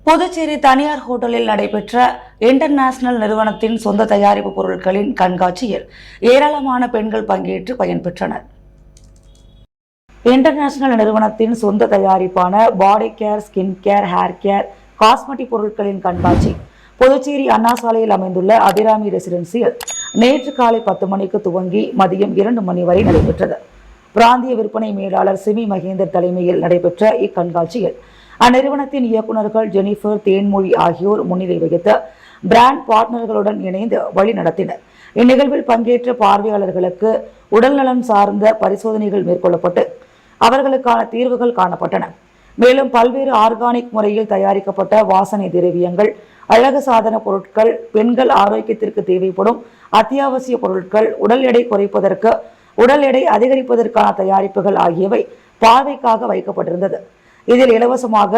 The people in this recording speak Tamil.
புதுச்சேரி தனியார் ஹோட்டலில் நடைபெற்ற இன்டர்நேஷனல் நிறுவனத்தின் சொந்த தயாரிப்பு பொருட்களின் கண்காட்சியில் ஏராளமான பெண்கள் பங்கேற்று பயன்பெற்றனர். இன்டர்நேஷனல் நிறுவனத்தின் சொந்த தயாரிப்பான body care, skin care, hair care, cosmetic பொருட்களின் கண்காட்சி புதுச்சேரி அண்ணா சாலையில் அமைந்துள்ள அபிராமி ரெசிடென்சியில் நேற்று காலை 10 மணிக்கு துவங்கி மதியம் 2 மணி வரை நடைபெற்றது. பிராந்திய விற்பனை மேலாளர் சிமி மகேந்தர் தலைமையில் நடைபெற்ற இக்கண்காட்சியில் அந்நிறுவனத்தின் இயக்குநர்கள் ஜெனிஃபர், தேன்மொழி ஆகியோர் முன்னிலை வகித்த பிராண்ட் பார்ட்னர்களுடன் இணைந்து வழி நடத்தினர். இந்நிகழ்வில் பங்கேற்ற பார்வையாளர்களுக்கு உடல்நலம் சார்ந்த பரிசோதனைகள் மேற்கொள்ளப்பட்டு அவர்களுக்கான தீர்வுகள் காணப்பட்டன. மேலும் பல்வேறு ஆர்கானிக் முறையில் தயாரிக்கப்பட்ட வாசனை திரவியங்கள், அழகு சாதன பொருட்கள், பெண்கள் ஆரோக்கியத்திற்கு தேவைப்படும் அத்தியாவசிய பொருட்கள், உடல் எடை குறைப்பதற்கு, உடல் எடை அதிகரிப்பதற்கான தயாரிப்புகள் ஆகியவை பார்வைக்காக வைக்கப்பட்டிருந்தது. இதில் இலவசமாக